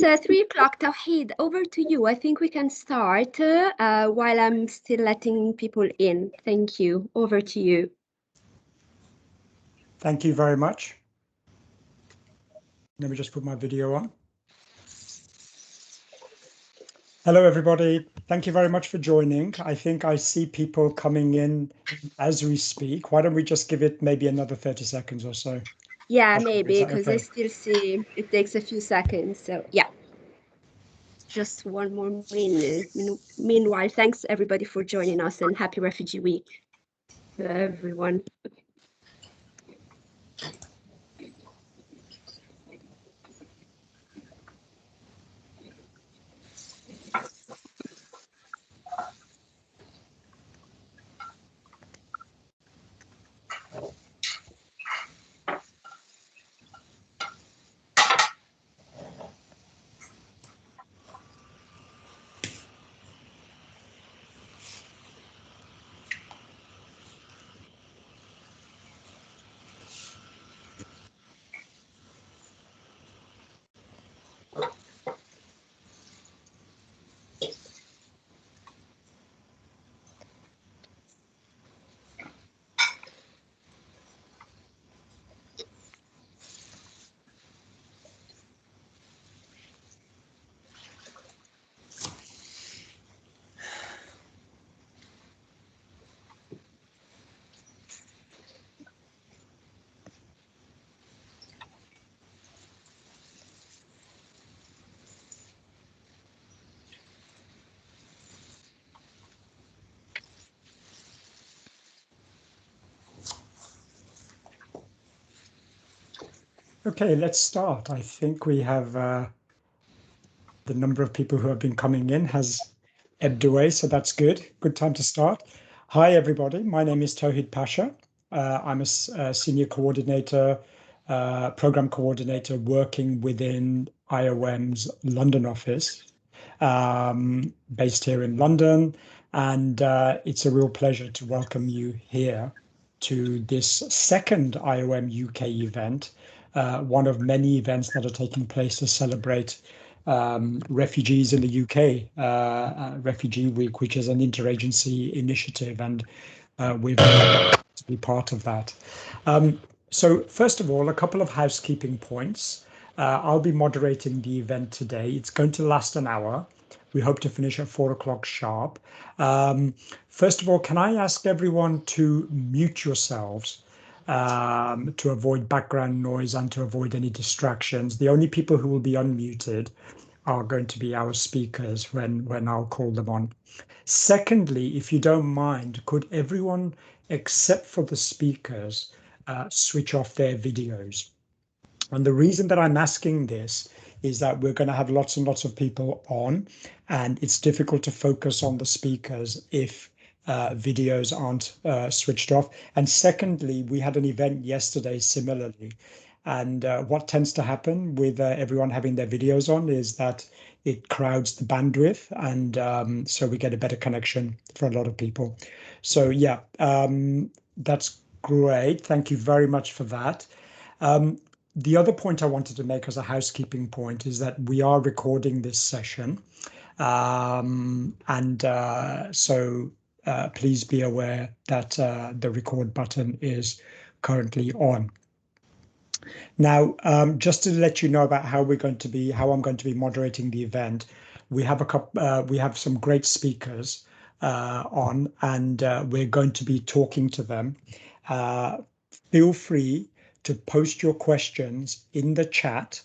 3 o'clock. Tawhid, over to you. I think we can start while I'm still letting people in. Thank you. Over to you. Thank you very much. Let me just put my video on. Hello, everybody. Thank you very much for joining. I think I see people coming in as we speak. Why don't we just give it maybe another 30 seconds or so? Yeah, maybe, because okay? I still see it takes a few seconds. So yeah, just one more minute. Meanwhile, thanks everybody for joining us and happy Refugee Week to everyone. Okay, let's start. I think we have the number of people who have been coming in has ebbed away, so that's good. Good time to start. Hi, everybody. My name is Tawhid Pasha. I'm a senior coordinator, program coordinator working within IOM's London office, based here in London. And it's a real pleasure to welcome you here to this second IOM UK event, one of many events that are taking place to celebrate refugees in the UK, Refugee Week, which is an interagency initiative, and we've to be part of that. So first of all, a couple of housekeeping points. I'll be moderating the event today. It's going to last an hour. We hope to finish at 4 o'clock sharp. First of all, can I ask everyone to mute yourselves to avoid background noise and to avoid any distractions? The only people who will be unmuted are going to be our speakers when I'll call them on. Secondly, if you don't mind, could everyone except for the speakers switch off their videos? And the reason that I'm asking this is that we're going to have lots and lots of people on, and it's difficult to focus on the speakers if videos aren't switched off. And secondly, we had an event yesterday similarly. And what tends to happen with everyone having their videos on is that it crowds the bandwidth, and so we get a better connection for a lot of people. So yeah, that's great. Thank you very much for that. The other point I wanted to make as a housekeeping point is that we are recording this session. So please be aware that the record button is currently on. Now, just to let you know about how I'm going to be moderating the event, we have some great speakers on, and we're going to be talking to them. Feel free to post your questions in the chat,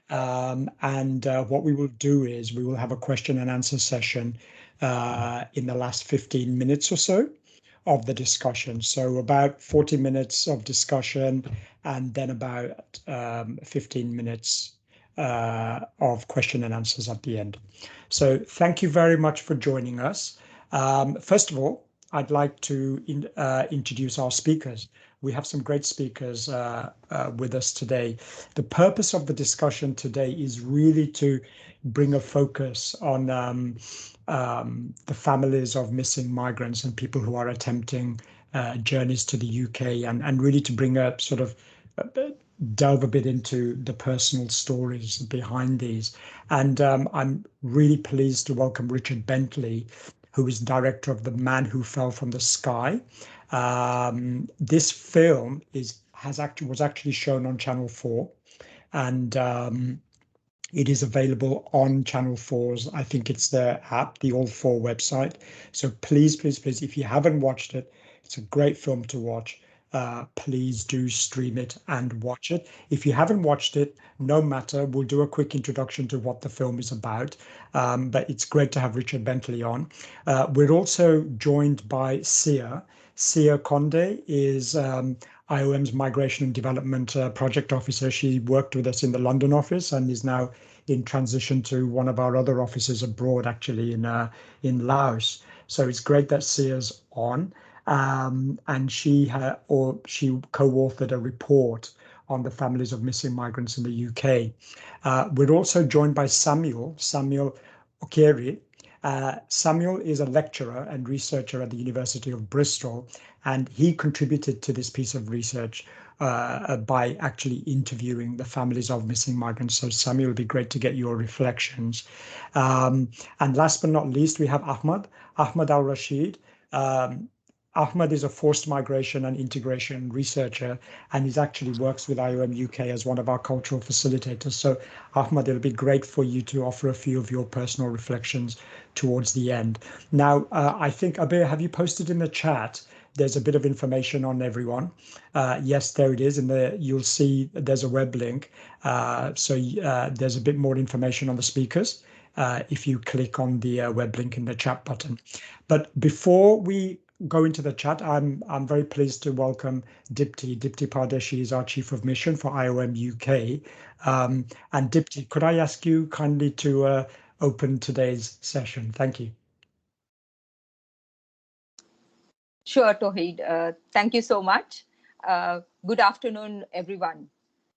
and what we will do is we will have a question and answer session in the last 15 minutes or so of the discussion. So about 40 minutes of discussion, and then about 15 minutes of question and answers at the end. So thank you very much for joining us. First of all, I'd like to introduce our speakers. We have some great speakers with us today. The purpose of the discussion today is really to bring a focus on the families of missing migrants and people who are attempting journeys to the UK, and really to bring a sort of delve a bit into the personal stories behind these. And I'm really pleased to welcome Richard Bentley, who is director of The Man Who Fell from the Sky. This film was actually shown on Channel 4, and it is available on Channel 4's, I think it's their app, the All 4 website. So please, please, please, if you haven't watched it, it's a great film to watch. Please do stream it and watch it. If you haven't watched it, no matter, we'll do a quick introduction to what the film is about. But it's great to have Richard Bentley on. We're also joined by Sia. Sia Conde is IOM's Migration and Development Project Officer. She worked with us in the London office and is now in transition to one of our other offices abroad, actually in Laos. So it's great that Sia's on. And she co-authored a report on the families of missing migrants in the UK. We're also joined by Samuel Okeri. Samuel is a lecturer and researcher at the University of Bristol, and he contributed to this piece of research by actually interviewing the families of missing migrants. So Samuel, it'd be great to get your reflections. And last but not least, we have Ahmad Al-Rashid. Ahmad is a forced migration and integration researcher, and he actually works with IOM UK as one of our cultural facilitators. So Ahmad, it'll be great for you to offer a few of your personal reflections towards the end. Now, I think, Abir, have you posted in the chat? There's a bit of information on everyone. Yes, there it is. You'll see there's a web link. So there's a bit more information on the speakers if you click on the web link in the chat button. But before we go into the chat, I'm very pleased to welcome Dipti. Dipti Pardeshi is our Chief of Mission for IOM UK. And Dipti, could I ask you kindly to open today's session? Thank you. Sure, Tawheed. Thank you so much. Good afternoon, everyone.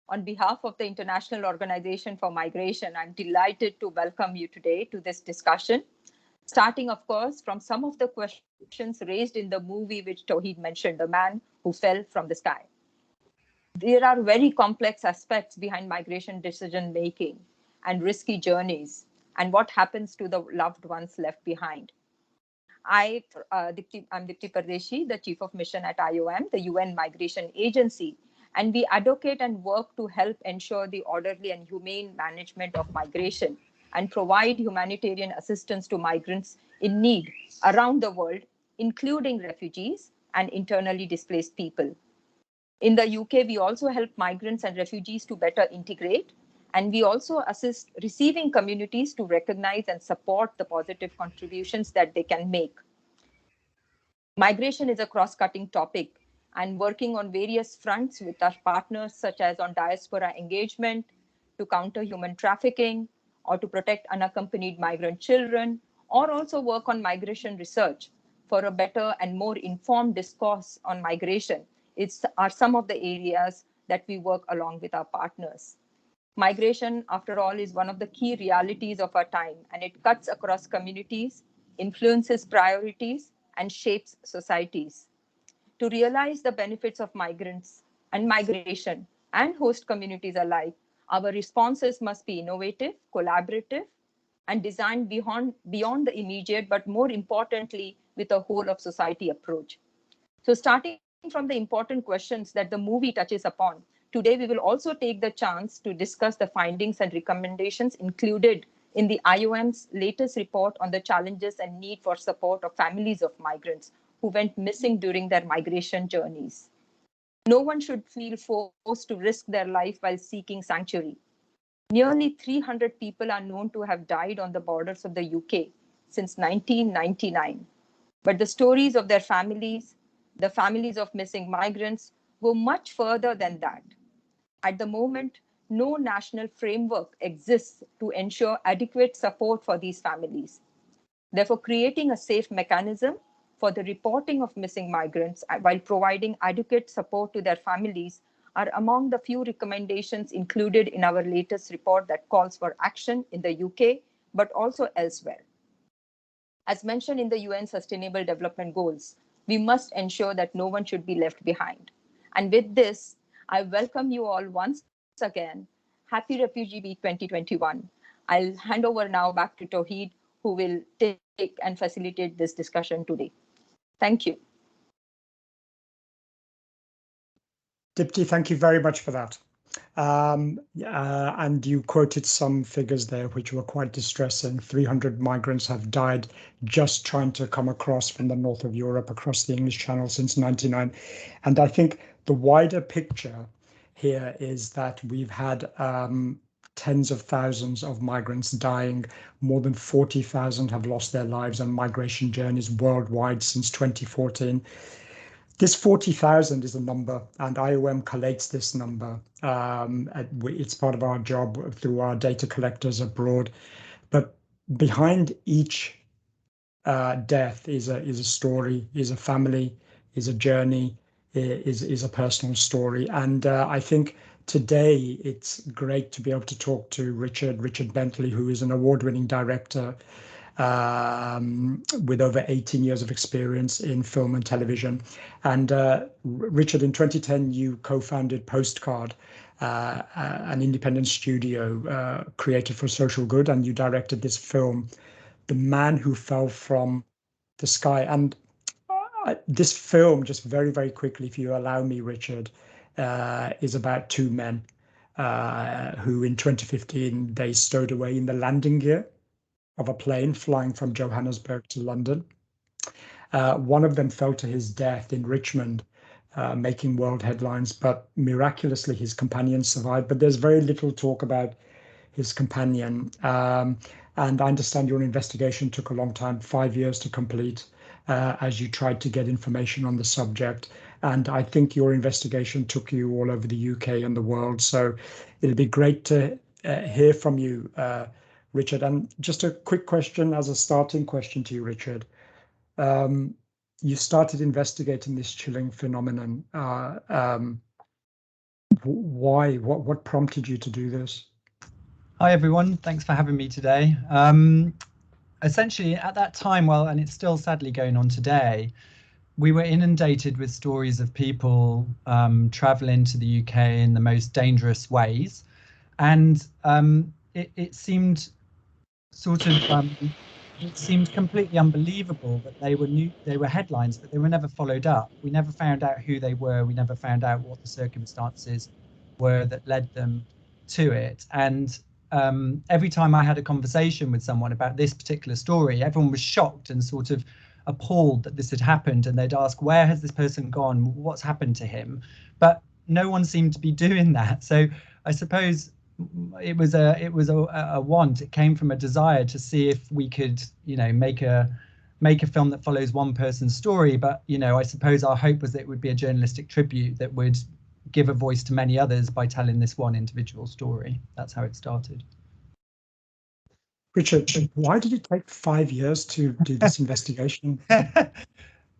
On behalf of the International Organization for Migration, I'm delighted to welcome you today to this discussion, starting, of course, from some of the questions raised in the movie which Tawheed mentioned, The Man Who Fell from the Sky. There are very complex aspects behind migration decision-making and risky journeys and what happens to the loved ones left behind. I'm Dipti Pardeshi, the Chief of Mission at IOM, the UN Migration Agency, and we advocate and work to help ensure the orderly and humane management of migration and provide humanitarian assistance to migrants in need around the world, including refugees and internally displaced people. In the UK, we also help migrants and refugees to better integrate, and we also assist receiving communities to recognize and support the positive contributions that they can make. Migration is a cross-cutting topic, and working on various fronts with our partners, such as on diaspora engagement, to counter human trafficking, or to protect unaccompanied migrant children, or also work on migration research for a better and more informed discourse on migration are some of the areas that we work along with our partners. Migration, after all, is one of the key realities of our time, and it cuts across communities, influences priorities, and shapes societies. To realize the benefits of migrants and migration and host communities alike, our responses must be innovative, collaborative, and designed beyond the immediate, but more importantly, with a whole of society approach. So starting from the important questions that the movie touches upon, today we will also take the chance to discuss the findings and recommendations included in the IOM's latest report on the challenges and need for support of families of migrants who went missing during their migration journeys. No one should feel forced to risk their life while seeking sanctuary. Nearly 300 people are known to have died on the borders of the UK since 1999. But the stories of their families, the families of missing migrants, go much further than that. At the moment, no national framework exists to ensure adequate support for these families. Therefore, creating a safe mechanism for the reporting of missing migrants while providing adequate support to their families are among the few recommendations included in our latest report that calls for action in the UK, but also elsewhere. As mentioned in the UN Sustainable Development Goals, we must ensure that no one should be left behind. And with this, I welcome you all once again. Happy Refugee Week 2021. I'll hand over now back to Tawheed, who will take and facilitate this discussion today. Thank you. Dipti, thank you very much for that. And you quoted some figures there which were quite distressing. 300 migrants have died just trying to come across from the north of Europe across the English Channel since '99. And I think the wider picture here is that we've had tens of thousands of migrants dying. More than 40,000 have lost their lives on migration journeys worldwide since 2014. This 40,000 is a number, and IOM collates this number. It's part of our job through our data collectors abroad. But behind each death is a story, is a family, is a journey, is a personal story. And I think today it's great to be able to talk to Richard Bentley, who is an award-winning director with over 18 years of experience in film and television. And Richard, in 2010, you co-founded Postcard, an independent studio created for social good, and you directed this film, The Man Who Fell from the Sky. And this film, just very, very quickly, if you allow me, Richard, is about two men who in 2015, they stowed away in the landing gear of a plane flying from Johannesburg to London. One of them fell to his death in Richmond, making world headlines, but miraculously his companion survived. But there's very little talk about his companion. And I understand your investigation took a long time, 5 years to complete, as you tried to get information on the subject. And I think your investigation took you all over the UK and the world. So it'll be great to hear from you, Richard. And just a quick question as a starting question to you, Richard. You started investigating this chilling phenomenon. Why? What prompted you to do this? Hi, everyone. Thanks for having me today. Essentially, at that time, well, and it's still sadly going on today, we were inundated with stories of people traveling to the UK in the most dangerous ways. And it seemed sort of it seemed completely unbelievable that they were headlines, but they were never followed up. We never found out who they were. We never found out what the circumstances were that led them to it. And every time I had a conversation with someone about this particular story, everyone was shocked and sort of appalled that this had happened, and they'd ask, where has this person gone? What's happened to him? But no one seemed to be doing that. So I suppose it was a want. It came from a desire to see if we could, make a film that follows one person's story. But, I suppose our hope was that it would be a journalistic tribute that would give a voice to many others by telling this one individual story. That's how it started. Richard, why did it take 5 years to do this investigation?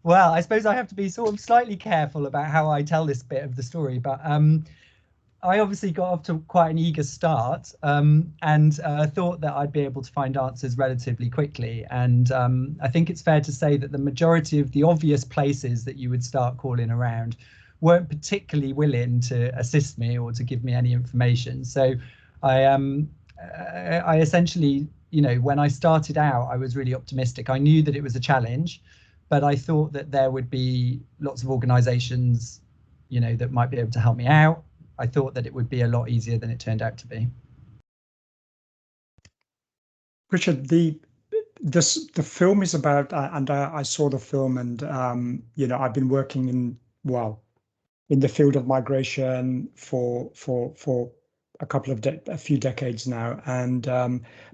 Well, I suppose I have to be sort of slightly careful about how I tell this bit of the story, but I obviously got off to quite an eager start, and thought that I'd be able to find answers relatively quickly. And I think it's fair to say that the majority of the obvious places that you would start calling around weren't particularly willing to assist me or to give me any information. So I essentially, when I started out, I was really optimistic. I knew that it was a challenge, but I thought that there would be lots of organizations, that might be able to help me out. I thought that it would be a lot easier than it turned out to be. Richard, the film is about, and I saw the film, and I've been working in the field of migration for a few decades now, and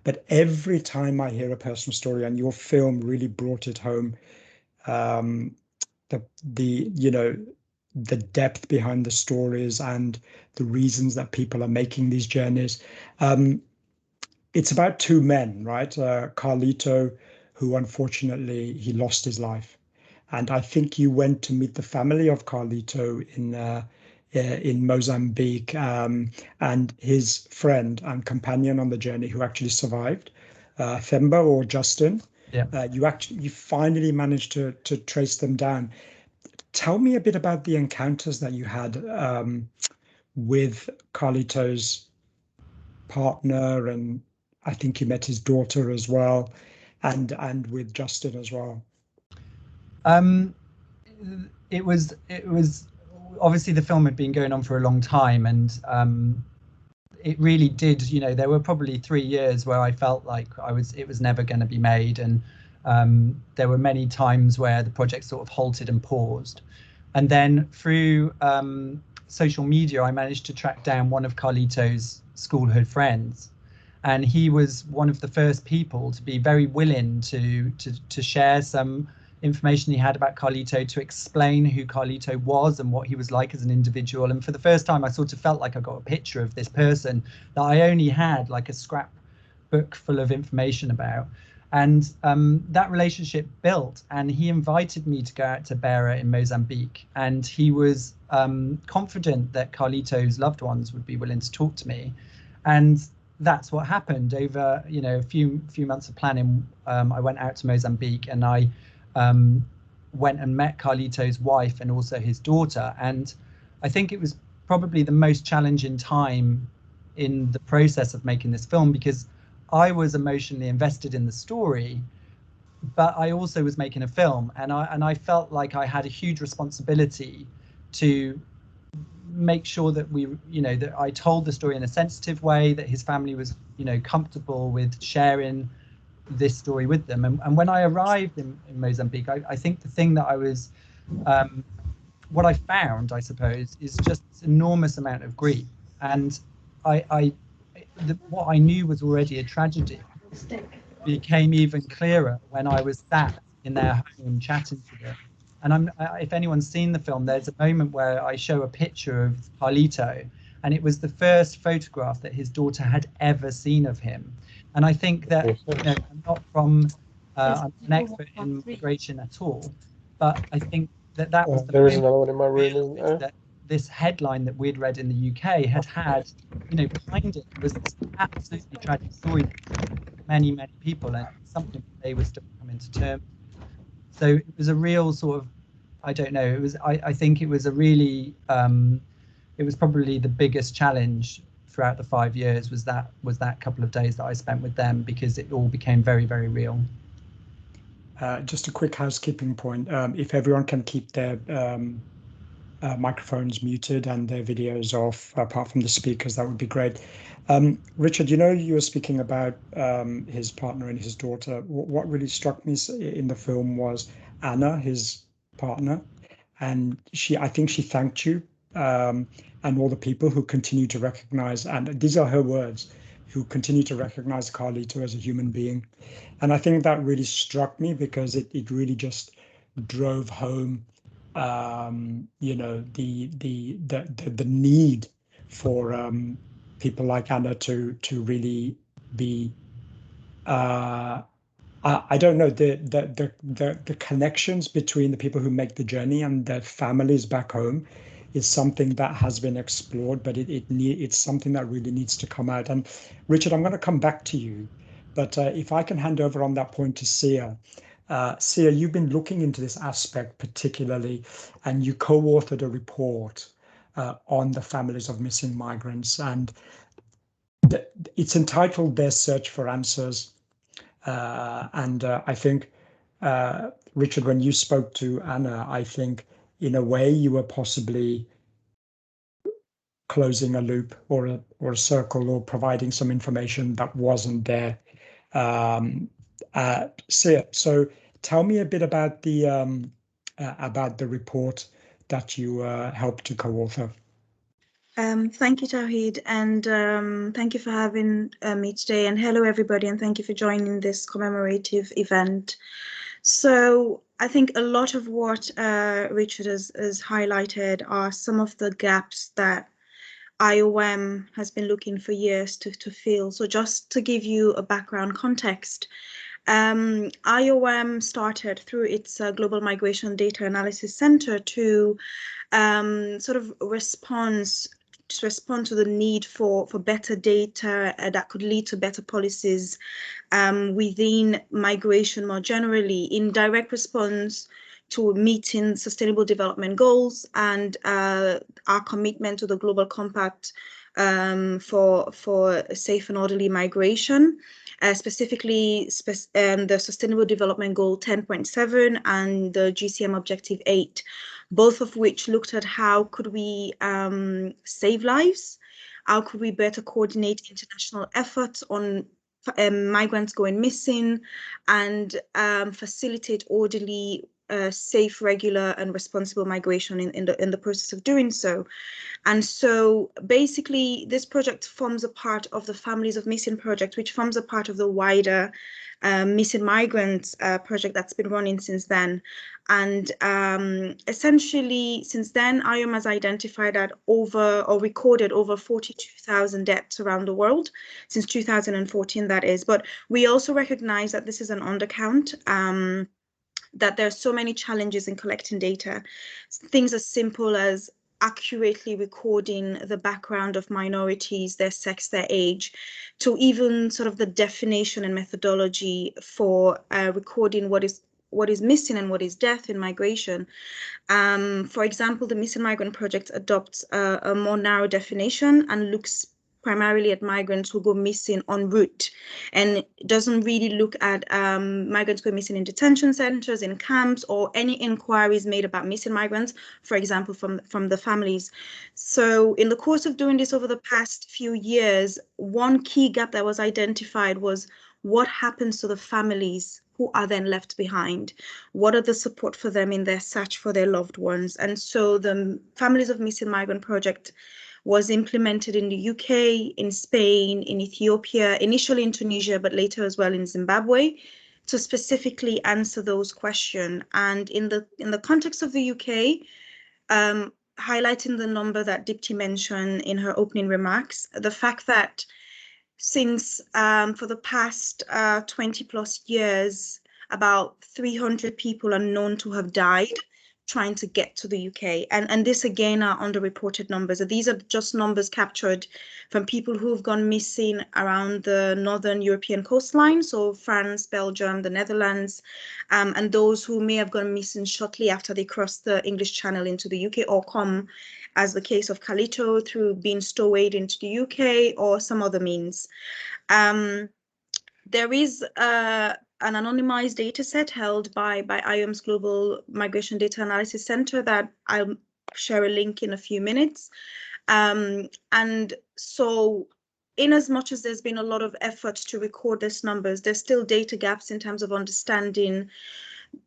but every time I hear a personal story, and your film really brought it home, the depth behind the stories and the reasons that people are making these journeys. It's about two men, right? Carlito, who unfortunately he lost his life, and I think you went to meet the family of Carlito in Mozambique, and his friend and companion on the journey who actually survived, Themba or Justin. Yeah. You finally managed to trace them down. Tell me a bit about the encounters that you had with Carlito's partner, and I think you met his daughter as well, and with Justin as well. It was obviously the film had been going on for a long time, and it really did, you know, there were probably 3 years where I felt like it was never going to be made, and there were many times where the project sort of halted and paused. And then through social media, I managed to track down one of Carlito's schoolhood friends, and he was one of the first people to be very willing to share some information he had about Carlito, to explain who Carlito was and what he was like as an individual. And for the first time, I sort of felt like I got a picture of this person that I only had like a scrapbook full of information about. And that relationship built, and he invited me to go out to Beira in Mozambique, and he was confident that Carlito's loved ones would be willing to talk to me. And that's what happened. Over, you know, a few months of planning, I went out to Mozambique, and I went and met Carlito's wife and also his daughter. And I think it was probably the most challenging time in the process of making this film, because I was emotionally invested in the story, but I also was making a film, and I felt like I had a huge responsibility to make sure that that I told the story in a sensitive way, that his family was, you know, comfortable with sharing this story with them. And when I arrived in Mozambique, I think the thing that I was, what I found, I suppose, is just this enormous amount of grief. And what I knew was already a tragedy became even clearer when I was sat in their home chatting to them. And if anyone's seen the film, there's a moment where I show a picture of Carlito, and it was the first photograph that his daughter had ever seen of him. And I think that, you know, I'm not from, I'm an expert in migration at all, but I think that was the there is another one in my room. that this headline that we'd read in the UK had, you know, behind it was this absolutely tragic story for many, many people, and something they were still coming to terms with. So it was a real sort of, I don't know, it was, I think it was a really, it was probably the biggest challenge throughout the 5 years was that couple of days that I spent with them, because it all became very, very real. Just a quick housekeeping point. If everyone can keep their microphones muted and their videos off, apart from the speakers, that would be great. Richard, you know, you were speaking about his partner and his daughter. What really struck me in the film was Anna, his partner, and I think she thanked you and all the people who continue to recognize, and these are her words, who continue to recognize Carlito as a human being. And I think that really struck me, because it really just drove home, you know, the need for people like Anna to really be, I don't know, the connections between the people who make the journey and their families back home is something that has been explored, but it's something that really needs to come out. And Richard, I'm going to come back to you, but if I can hand over on that point to Sia. Sia, you've been looking into this aspect particularly, and you co-authored a report on the families of missing migrants, and it's entitled Their Search for Answers. I think, Richard, when you spoke to Anna, I think in a way you were possibly closing a loop or a circle, or providing some information that wasn't there. So tell me a bit about the report that you helped to co-author. Thank you, Tawhid, and thank you for having me today. And hello, everybody, and thank you for joining this commemorative event. So I think a lot of what Richard has highlighted are some of the gaps that IOM has been looking for years to fill. So just to give you a background context, IOM started through its Global Migration Data Analysis Center to sort of respond to the need for better data that could lead to better policies within migration more generally, in direct response to meeting Sustainable Development Goals and our commitment to the Global Compact for safe and orderly migration, specifically the Sustainable Development Goal 10.7 and the GCM Objective 8, both of which looked at how could we save lives, how could we better coordinate international efforts on migrants going missing, and facilitate orderly, safe, regular, and responsible migration in the process of doing so. And so basically, this project forms a part of the Families of Missing project, which forms a part of the wider Missing Migrants project that's been running since then. And essentially, since then, IOM has identified that recorded over 42,000 deaths around the world since 2014, that is. But we also recognize that this is an undercount. That there are so many challenges in collecting data. Things as simple as accurately recording the background of minorities, their sex, their age, to even sort of the definition and methodology for recording what is missing and what is death in migration. For example, the Missing Migrant Project adopts a more narrow definition and looks primarily at migrants who go missing en route, and doesn't really look at migrants go missing in detention centers, in camps, or any inquiries made about missing migrants, for example, from the families. So in the course of doing this over the past few years, one key gap that was identified was what happens to the families who are then left behind? What are the support for them in their search for their loved ones? And so the Families of Missing Migrant Project was implemented in the UK, in Spain, in Ethiopia, initially in Tunisia, but later as well in Zimbabwe, to specifically answer those questions. And in the context of the UK, highlighting the number that Dipti mentioned in her opening remarks, the fact that since for the past 20 plus years, about 300 people are known to have died trying to get to the UK. And this again are underreported numbers. These are just numbers captured from people who've gone missing around the northern European coastline, so France, Belgium, the Netherlands, and those who may have gone missing shortly after they crossed the English Channel into the UK, or come, as the case of Carlito, through being stowaway into the UK or some other means. There is an anonymized data set held by IOM's Global Migration Data Analysis Center that I'll share a link in a few minutes. And so in as much as there's been a lot of effort to record these numbers, there's still data gaps in terms of understanding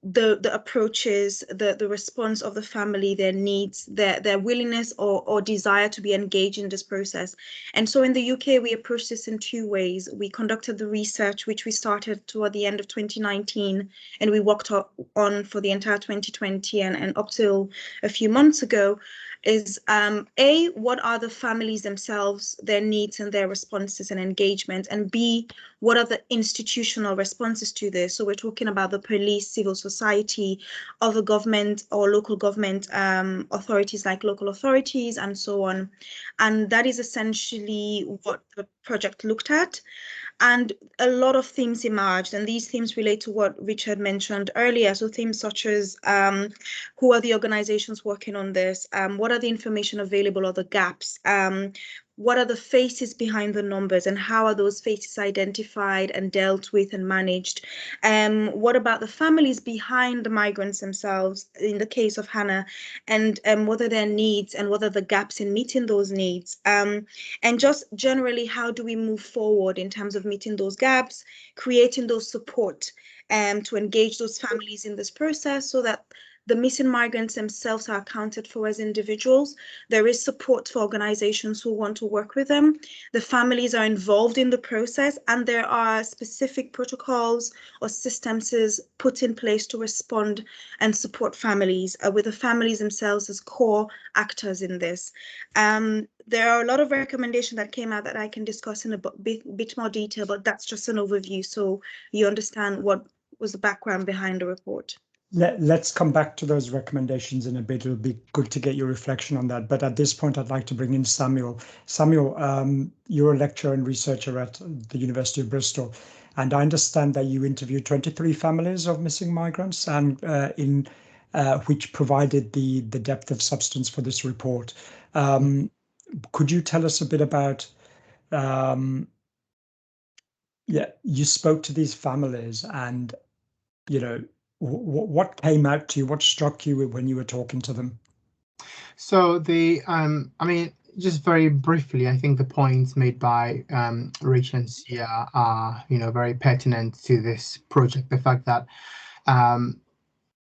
the approaches, the response of the family, their needs, their willingness or desire to be engaged in this process. And so in the UK, we approached this in two ways. We conducted the research, which we started toward the end of 2019, and we worked on for the entire 2020 and up till a few months ago, is A, what are the families themselves, their needs and their responses and engagement, and B, what are the institutional responses to this? So we're talking about the police, civil society, other government or local government authorities like local authorities and so on. And that is essentially what the project looked at. And a lot of themes emerged, and these themes relate to what Richard mentioned earlier. So themes such as who are the organizations working on this? What are the information available or the gaps? What are the faces behind the numbers, and how are those faces identified and dealt with and managed? What about the families behind the migrants themselves, in the case of Hannah, and what are their needs and what are the gaps in meeting those needs? And just generally, how do we move forward in terms of meeting those gaps, creating those support to engage those families in this process so that the missing migrants themselves are accounted for as individuals. There is support for organizations who want to work with them. The families are involved in the process, and there are specific protocols or systems put in place to respond and support families, with the families themselves as core actors in this. There are a lot of recommendations that came out that I can discuss in a bit more detail, but that's just an overview so you understand what was the background behind the report. Let's come back to those recommendations in a bit. It'll be good to get your reflection on that. But at this point, I'd like to bring in Samuel. Samuel, you're a lecturer and researcher at the University of Bristol, and I understand that you interviewed 23 families of missing migrants, and in which provided the depth of substance for this report. Could you tell us a bit about, you spoke to these families, and, you know, what came out to you, what struck you when you were talking to them? So I mean, just very briefly, I think the points made by Rich and Sia are, very pertinent to this project. The fact that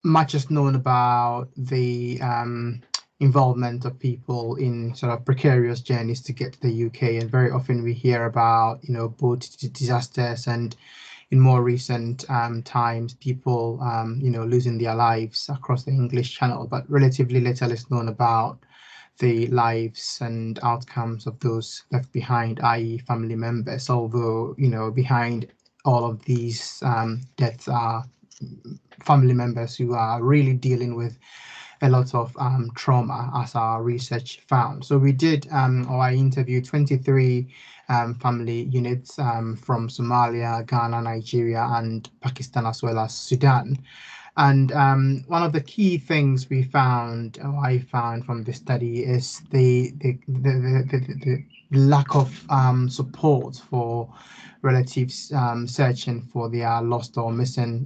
much is known about the involvement of people in sort of precarious journeys to get to the UK, and very often we hear about, boat disasters, and in more recent times, people, losing their lives across the English Channel, but relatively little is known about the lives and outcomes of those left behind, i.e. family members, although, behind all of these deaths are family members who are really dealing with a lot of trauma, as our research found. So we did, or I interviewed 23 family units from Somalia, Ghana, Nigeria, and Pakistan, as well as Sudan. And one of the key things we found, or I found from the study, is the lack of support for relatives searching for their lost or missing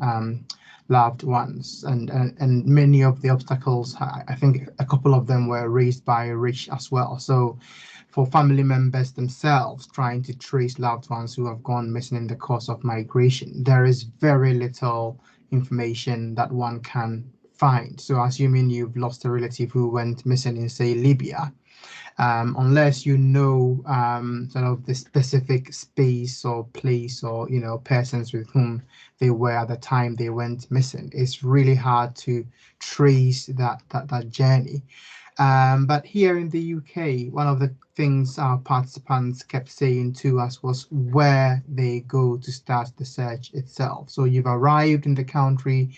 loved ones, and many of the obstacles, I think a couple of them were raised by Rich as well. So for family members themselves trying to trace loved ones who have gone missing in the course of migration, there is very little information that one can find. So assuming you've lost a relative who went missing in, say, Libya, unless you know sort of the specific space or place, or persons with whom they were at the time they went missing, it's really hard to trace that journey. But here in the UK, one of the things our participants kept saying to us was where they go to start the search itself. So you've arrived in the country,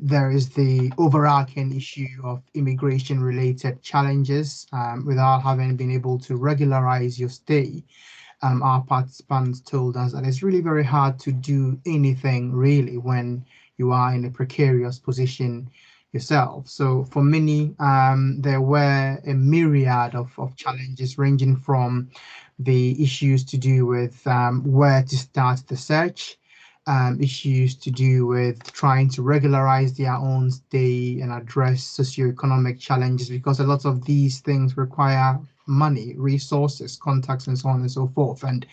there is the overarching issue of immigration related challenges without having been able to regularize your stay. Our participants told us that it's really very hard to do anything really when you are in a precarious position yourself. So for many, there were a myriad of challenges, ranging from the issues to do with where to start the search, issues to do with trying to regularize their own stay and address socioeconomic challenges, because a lot of these things require money, resources, contacts, and so on and so forth. And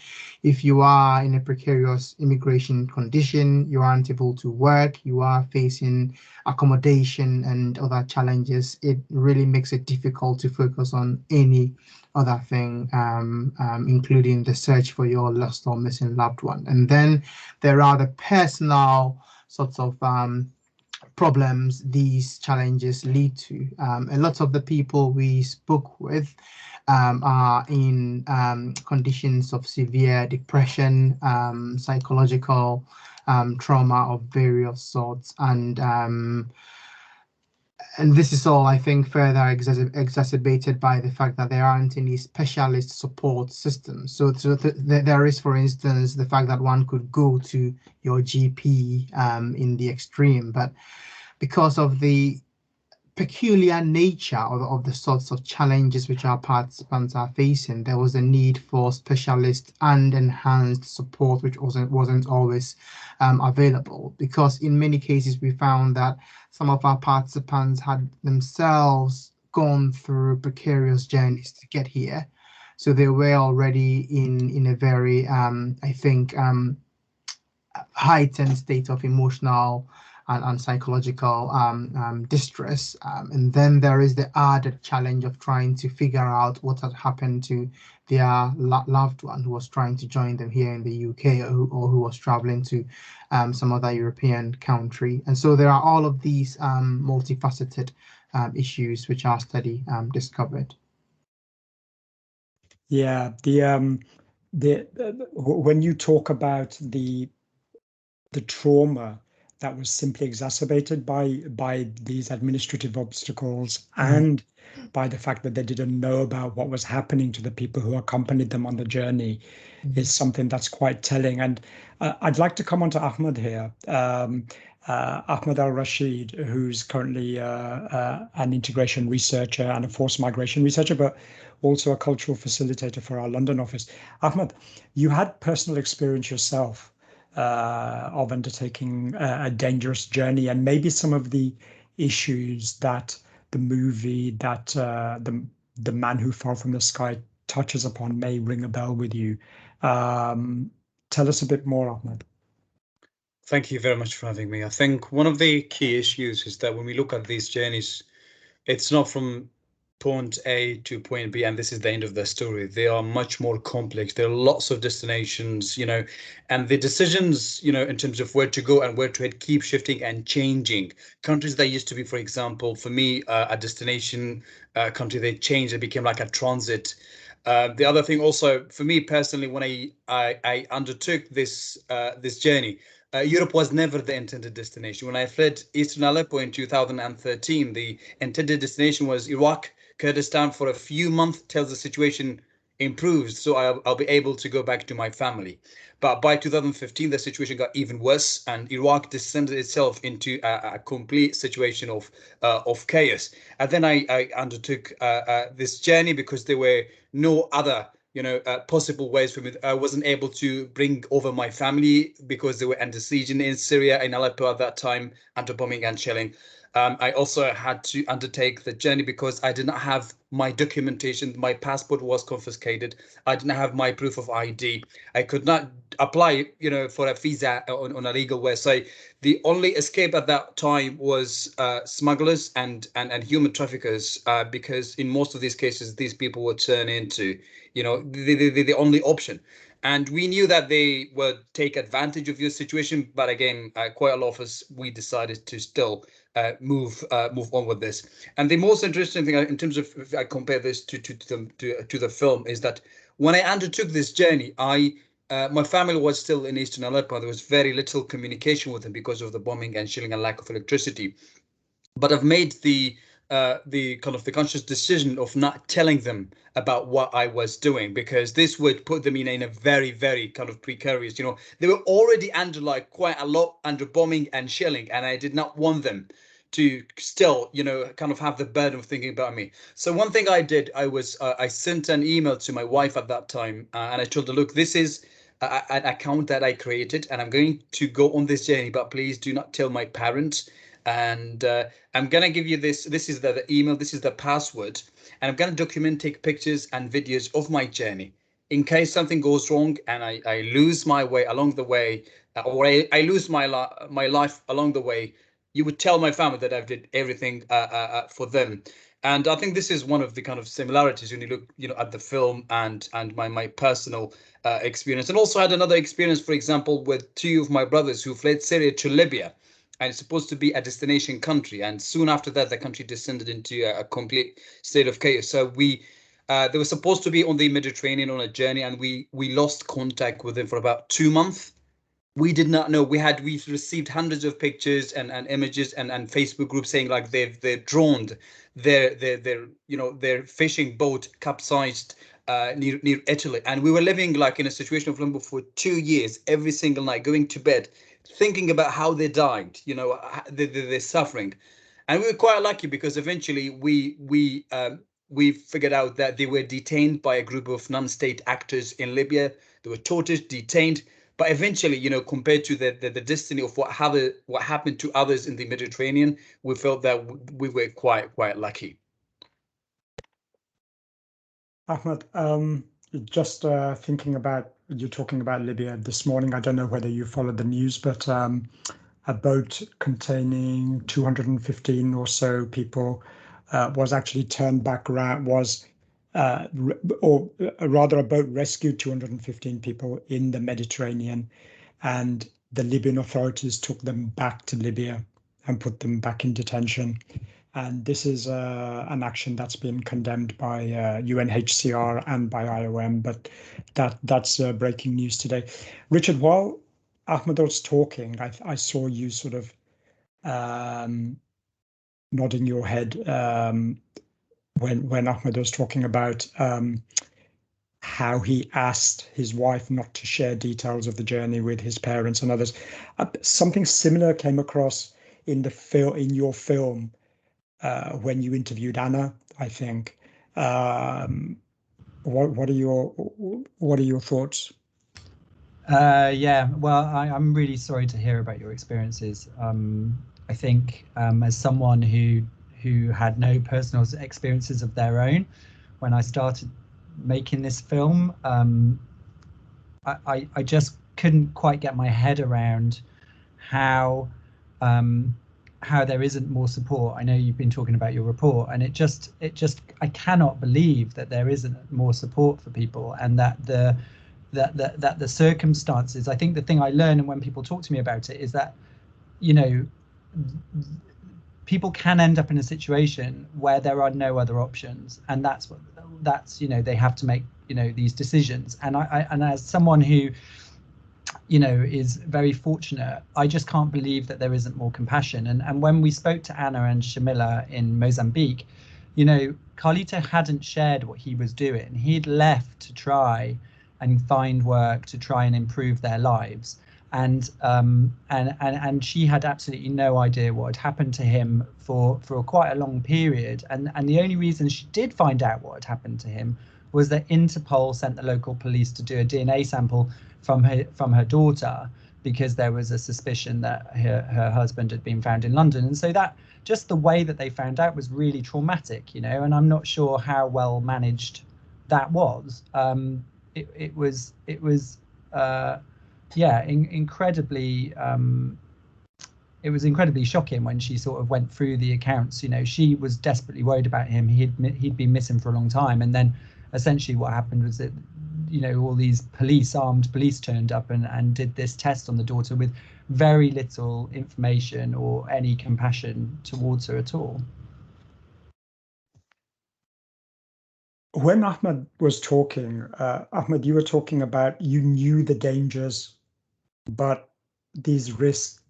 if you are in a precarious immigration condition, you aren't able to work, you are facing accommodation and other challenges, it really makes it difficult to focus on any other thing, including the search for your lost or missing loved one. And then there are the personal sorts of problems these challenges lead to. A lot of the people we spoke with are in conditions of severe depression, psychological trauma of various sorts, and this is all, I think, further exacerbated by the fact that there aren't any specialist support systems. So there is, for instance, the fact that one could go to your GP in the extreme, but because of the peculiar nature of the sorts of challenges which our participants are facing, there was a need for specialist and enhanced support, which wasn't always available, because in many cases we found that some of our participants had themselves gone through precarious journeys to get here. So they were already in a very, I think, heightened state of emotional and psychological distress. And then there is the added challenge of trying to figure out what had happened to their loved one who was trying to join them here in the UK, or who was traveling to some other European country. And so there are all of these multifaceted issues which our study discovered. Yeah, when you talk about the trauma that was simply exacerbated by these administrative obstacles, and by the fact that they didn't know about what was happening to the people who accompanied them on the journey, is something that's quite telling. And I'd like to come on to Ahmed here. Ahmed Al-Rashid, who's currently an integration researcher and a forced migration researcher, but also a cultural facilitator for our London office. Ahmed, you had personal experience yourself of undertaking a dangerous journey, and maybe some of the issues that the movie, that the Man Who Fell from the Sky touches upon may ring a bell with you. Tell us a bit more, Ahmed. Thank you very much for having me. I think one of the key issues is that when we look at these journeys, it's not from point A to point B, and this is the end of the story. They are much more complex. There are lots of destinations, and the decisions, in terms of where to go and where to head keep shifting and changing. Countries that used to be, for example, for me, a destination country, they changed. It became like a transit. The other thing also, for me personally, when I undertook this journey, Europe was never the intended destination. When I fled Eastern Aleppo in 2013, the intended destination was Iraq, Kurdistan for a few months till the situation improves, so I'll be able to go back to my family. But by 2015, the situation got even worse, and Iraq descended itself into a complete situation of chaos. And then I undertook this journey because there were no other possible ways for me. I wasn't able to bring over my family because they were under siege in Syria, in Aleppo at that time, under bombing and shelling. I also had to undertake the journey because I did not have my documentation. My passport was confiscated. I didn't have my proof of ID. I could not apply, for a visa on a legal way. So the only escape at that time was smugglers and human traffickers, because in most of these cases, these people would turn into, the only option. And we knew that they would take advantage of your situation. But again, quite a lot of us, we decided to still move on with this. And the most interesting thing, in terms of, if I compare this to the film, is that when I undertook this journey, my family was still in Eastern Aleppo. There was very little communication with them because of the bombing and shelling and lack of electricity. But I've made the conscious decision of not telling them about what I was doing, because this would put them in a very, very kind of precarious, they were already under quite a lot under bombing and shelling, and I did not want them to still, kind of have the burden of thinking about me. So one thing I did, I sent an email to my wife at that time, and I told her, look, this is an account that I created, and I'm going to go on this journey, but please do not tell my parents. And I'm gonna give you this. This is the email. This is the password, and I'm gonna document, take pictures and videos of my journey. In case something goes wrong and I lose my way along the way, or I lose my life along the way, you would tell my family that I've did everything for them. And I think this is one of the kind of similarities when you look, at the film and my personal experience. And also had another experience, for example, with two of my brothers who fled Syria to Libya. And it's supposed to be a destination country, and soon after that, the country descended into a complete state of chaos. So they were supposed to be on the Mediterranean on a journey, and we lost contact with them for about 2 months. We did not know. We've received hundreds of pictures and images and Facebook groups saying like they've drowned their fishing boat capsized near Italy, and we were living like in a situation of limbo for 2 years, every single night, going to bed thinking about how they died, they're suffering. And we were quite lucky because eventually we figured out that they were detained by a group of non-state actors in Libya. They were tortured, detained, but eventually, compared to the destiny of what happened to others in the Mediterranean, we felt that we were quite lucky. Ahmed, just thinking about, you're talking about Libya this morning. I don't know whether you followed the news, but a boat containing 215 or so people was actually turned back around, or rather a boat rescued 215 people in the Mediterranean, and the Libyan authorities took them back to Libya and put them back in detention. And this is an action that's been condemned by UNHCR and by IOM, but that's breaking news today. Richard, while Ahmed was talking, I saw you sort of nodding your head when Ahmed was talking about how he asked his wife not to share details of the journey with his parents and others. Something similar came across in your film when you interviewed Anna, I think. What are your thoughts? Yeah, well, I'm really sorry to hear about your experiences. I think as someone who had no personal experiences of their own, when I started making this film, I just couldn't quite get my head around how there isn't more support. I know you've been talking about your report, and it just I cannot believe that there isn't more support for people, and that the circumstances. I think the thing I learn, and when people talk to me about it, is that, you know, people can end up in a situation where there are no other options, and that's you know, they have to make, you know, these decisions. And and as someone who, you know, is very fortunate, I just can't believe that there isn't more compassion. And when we spoke to Anna and Shamila in Mozambique, you know, Carlito hadn't shared what he was doing. He'd left to try and find work to try and improve their lives. And she had absolutely no idea what had happened to him for quite a long period. And the only reason she did find out what had happened to him was that Interpol sent the local police to do a DNA sample from her daughter, because there was a suspicion that her husband had been found in London. And so that, just the way that they found out, was really traumatic, you know, and I'm not sure how well managed that was. It was incredibly it was incredibly shocking when she sort of went through the accounts. You know, she was desperately worried about him. He'd been missing for a long time, and then essentially what happened was that, you know, all these armed police turned up and did this test on the daughter with very little information or any compassion towards her at all. When Ahmed was talking, Ahmed, you were talking about, you knew the dangers, but this risk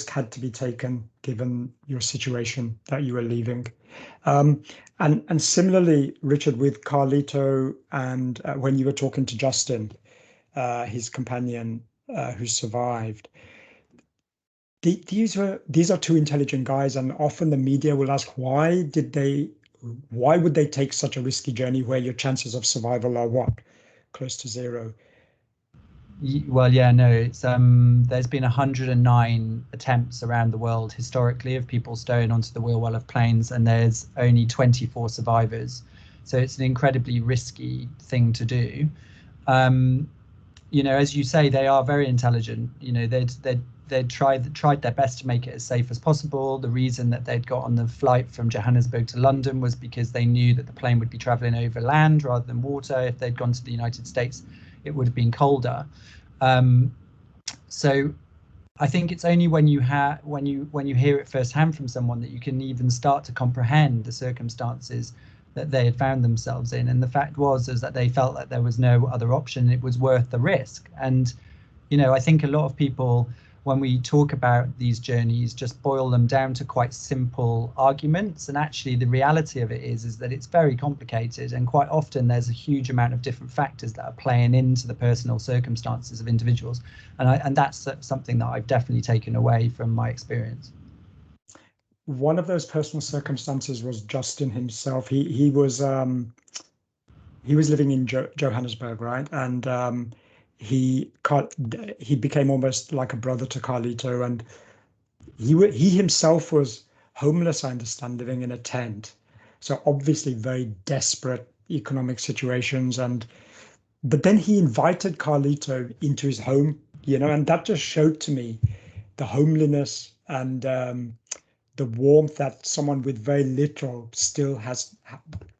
had to be taken given your situation that you were leaving. And similarly, Richard, with Carlito, and when you were talking to Justin, his companion who survived, these are two intelligent guys, and often the media will ask, why would they take such a risky journey where your chances of survival are what? Close to zero. Well, yeah, no, it's there's been 109 attempts around the world historically of people stowing onto the wheel well of planes, and there's only 24 survivors. So it's an incredibly risky thing to do. You know, as you say, they are very intelligent. You know, they'd tried their best to make it as safe as possible. The reason that they'd got on the flight from Johannesburg to London was because they knew that the plane would be traveling over land rather than water. If they'd gone to the United States, it would have been colder. So I think it's only when you hear it firsthand from someone that you can even start to comprehend the circumstances that they had found themselves in. And the fact was that they felt that there was no other option. It was worth the risk. And, you know, I think a lot of people, when we talk about these journeys, just boil them down to quite simple arguments. And actually the reality of it is that it's very complicated, and quite often there's a huge amount of different factors that are playing into the personal circumstances of individuals. And that's something that I've definitely taken away from my experience. One of those personal circumstances was Justin himself. He was living in Johannesburg, right? And he became almost like a brother to Carlito, and he himself was homeless, I understand, living in a tent. So obviously very desperate economic situations. But then he invited Carlito into his home, you know, and that just showed to me the homeliness and the warmth that someone with very little still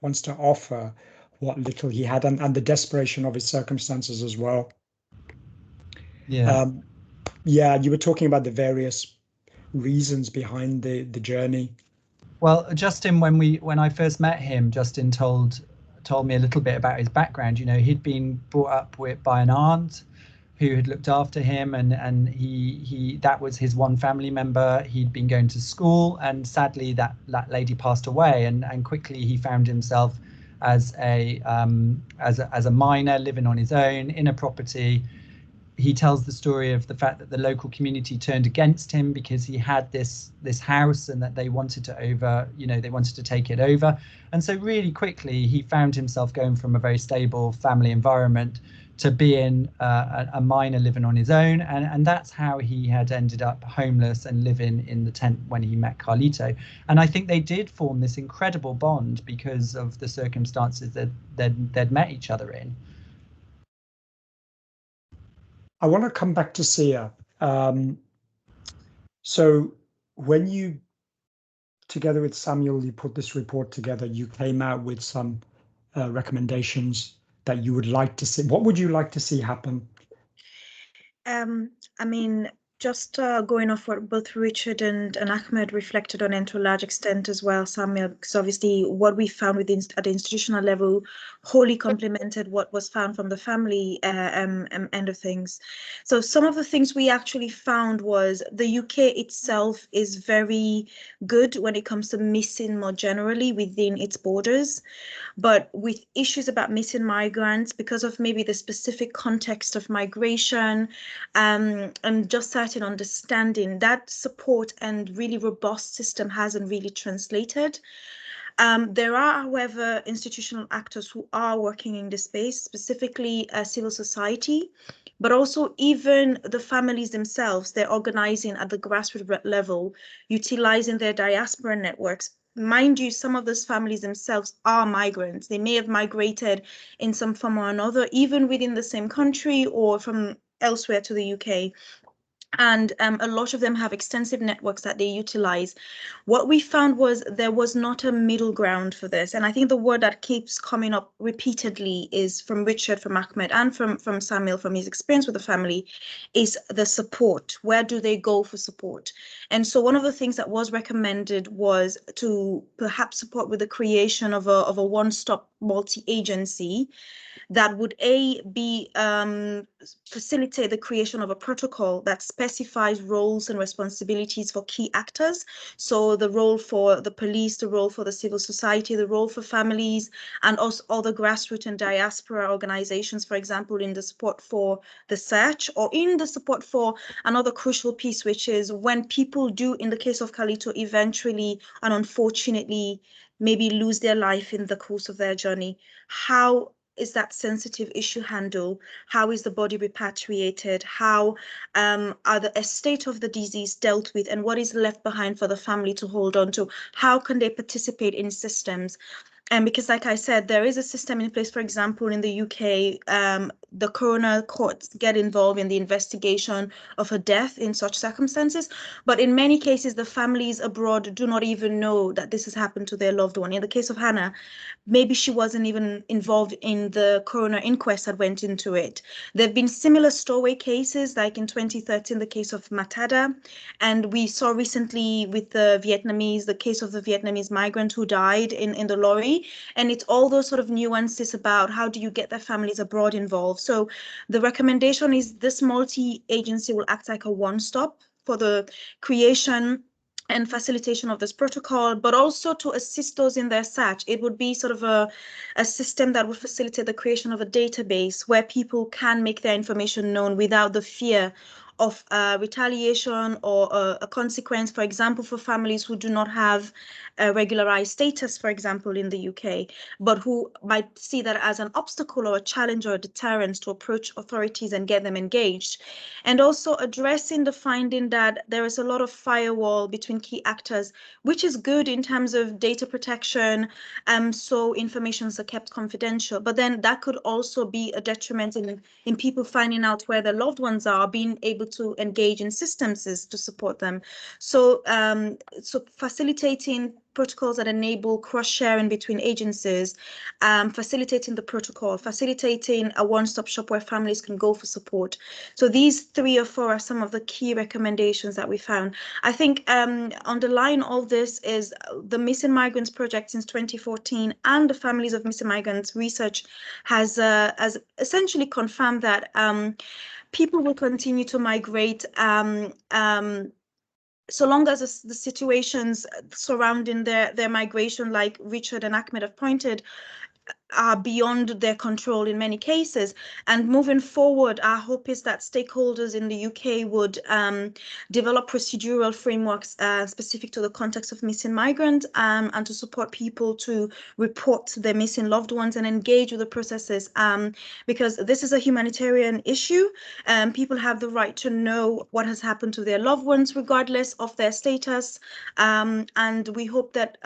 wants to offer what little he had, and the desperation of his circumstances as well. Yeah. Yeah, you were talking about the various reasons behind the journey. Well, Justin, when I first met him, Justin told me a little bit about his background. You know, he'd been brought up by an aunt who had looked after him, and he that was his one family member. He'd been going to school, and sadly that lady passed away, and quickly he found himself as a minor living on his own in a property. He tells the story of the fact that the local community turned against him because he had this house and that they wanted to take it over. And so really quickly he found himself going from a very stable family environment to being a minor living on his own, and that's how he had ended up homeless and living in the tent when he met Carlito. And I think they did form this incredible bond because of the circumstances that they'd met each other in. I want to come back to Sia. So when you, together with Samuel, you put this report together, you came out with some recommendations that you would like to see. What would you like to see happen? I mean, just going off what both Richard and Ahmed reflected on, and to a large extent as well, Samuel, because obviously what we found at the institutional level wholly complemented what was found from the family end of things. So some of the things we actually found was the UK itself is very good when it comes to missing more generally within its borders. But with issues about missing migrants, because of maybe the specific context of migration, and just certain understanding, that support and really robust system hasn't really translated. There are, however, institutional actors who are working in this space, specifically civil society, but also even the families themselves. They're organizing at the grassroots level, utilizing their diaspora networks. Mind you, some of those families themselves are migrants. They may have migrated in some form or another, even within the same country or from elsewhere to the UK. And a lot of them have extensive networks that they utilize. What we found was there was not a middle ground for this. And I think the word that keeps coming up repeatedly is from Richard, from Ahmed, and from Samuel, from his experience with the family, is the support. Where do they go for support? And so one of the things that was recommended was to perhaps support with the creation of a one-stop multi-agency that would facilitate the creation of a protocol that specifies roles and responsibilities for key actors. So the role for the police, the role for the civil society, the role for families, and also other grassroots and diaspora organizations, for example, in the support for the search, or in the support for another crucial piece, which is when people do, in the case of Carlito, eventually and unfortunately maybe lose their life in the course of their journey, how is that sensitive issue handled? How is the body repatriated? How are the estate of the deceased dealt with, and what is left behind for the family to hold on to? How can they participate in systems? And because, like I said, there is a system in place, for example, in the UK, the coroner courts get involved in the investigation of a death in such circumstances. But in many cases, the families abroad do not even know that this has happened to their loved one. In the case of Hannah, maybe she wasn't even involved in the coroner inquest that went into it. There have been similar stowaway cases, like in 2013, the case of Matada. And we saw recently with the case of the Vietnamese migrant who died in the lorry. And it's all those sort of nuances about how do you get their families abroad involved. So the recommendation is this multi-agency will act like a one-stop for the creation and facilitation of this protocol, but also to assist those in their search. It would be sort of a system that would facilitate the creation of a database where people can make their information known without the fear of retaliation or a consequence, for example, for families who do not have a regularized status, for example, in the UK, but who might see that as an obstacle or a challenge or a deterrent to approach authorities and get them engaged. And also addressing the finding that there is a lot of firewall between key actors, which is good in terms of data protection, so informations are kept confidential. But then that could also be a detriment in people finding out where their loved ones are, being able to engage in systems to support them. So, so facilitating protocols that enable cross-sharing between agencies, facilitating the protocol, facilitating a one-stop shop where families can go for support. So these 3 or 4 are some of the key recommendations that we found. I think underlying all this is the Missing Migrants Project since 2014 and the Families of Missing Migrants research has essentially confirmed that people will continue to migrate so long as the situations surrounding their migration, like Richard and Ahmed have pointed, are beyond their control in many cases. And moving forward, our hope is that stakeholders in the UK would develop procedural frameworks specific to the context of missing migrants, and to support people to report their missing loved ones and engage with the processes, because this is a humanitarian issue. People have the right to know what has happened to their loved ones, regardless of their status. And we hope that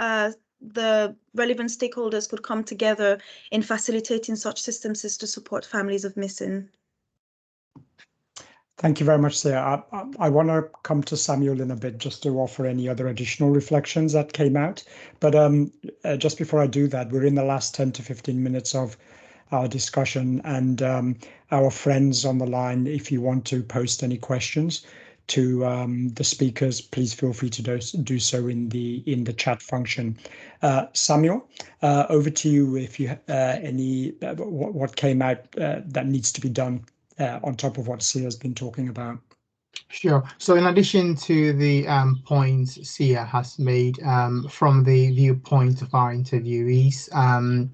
the relevant stakeholders could come together in facilitating such systems as to support families of missing. Thank you very much, Sarah. I want to come to Samuel in a bit just to offer any other additional reflections that came out. But just before I do that, we're in the last 10 to 15 minutes of our discussion, and our friends on the line, if you want to post any questions to the speakers, please feel free to do so in the chat function. Samuel, over to you. If you what came out that needs to be done on top of what Sia has been talking about. Sure. So in addition to the points Sia has made from the viewpoint of our interviewees, I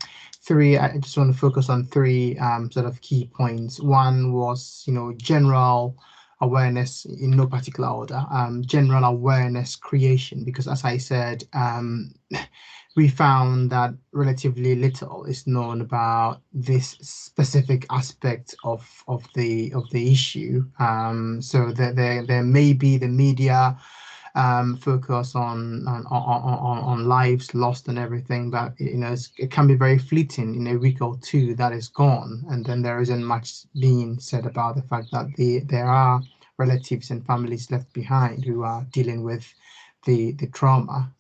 just want to focus on three sort of key points. One was, general awareness in no particular order, general awareness creation, because as I said, we found that relatively little is known about this specific aspect of the issue. So there may be the media focus on lives lost and everything, but it can be very fleeting. In a week or two, that is gone, and then there isn't much being said about the fact that there are relatives and families left behind who are dealing with the trauma.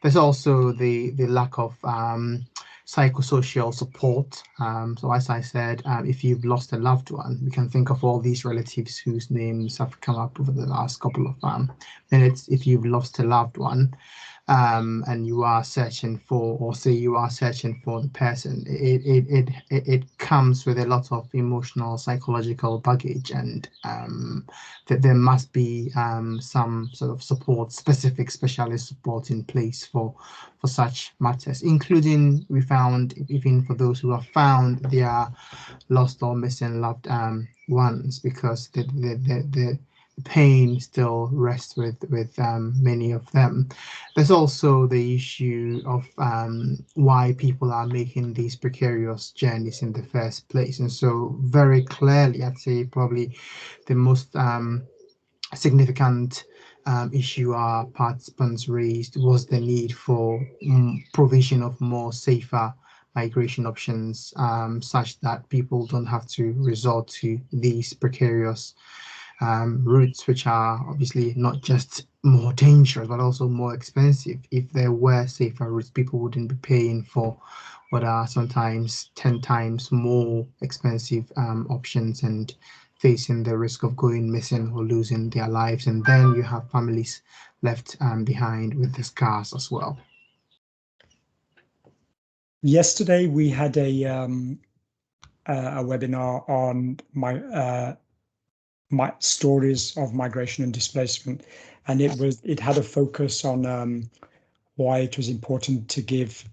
There's also the lack of psychosocial support. So as I said, if you've lost a loved one, we can think of all these relatives whose names have come up over the last couple of minutes. If you've lost a loved one, and you are searching for, or say you are searching for the person, it comes with a lot of emotional, psychological baggage, and that there must be some sort of support, specific specialist support in place for such matters, including, we found, even for those who have found their lost or missing loved ones, because the pain still rests with many of them. There's also the issue of why people are making these precarious journeys in the first place. And so very clearly, I'd say probably the most significant issue our participants raised was the need for provision of more safer migration options, such that people don't have to resort to these precarious routes, which are obviously not just more dangerous, but also more expensive. If there were safer routes, people wouldn't be paying for what are sometimes 10 times more expensive options and facing the risk of going missing or losing their lives. And then you have families left behind with the scars as well. Yesterday, we had a webinar on my stories of migration and displacement, and it had a focus on why it was important to give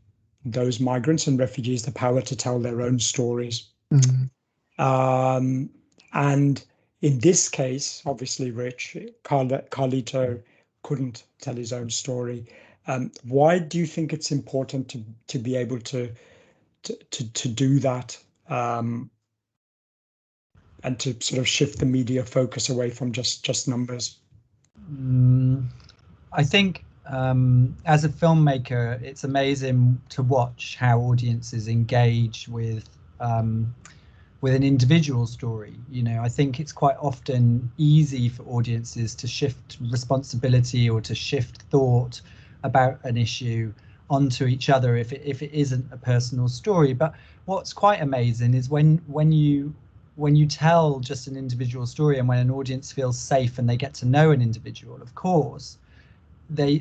those migrants and refugees the power to tell their own stories. And in this case, obviously, Rich, Carlito couldn't tell his own story. Why do you think it's important to be able to do that, and to sort of shift the media focus away from just numbers? I think as a filmmaker, it's amazing to watch how audiences engage with an individual story. I think it's quite often easy for audiences to shift responsibility or to shift thought about an issue onto each other if it isn't a personal story. But what's quite amazing is when you tell just an individual story, and when an audience feels safe and they get to know an individual, of course, they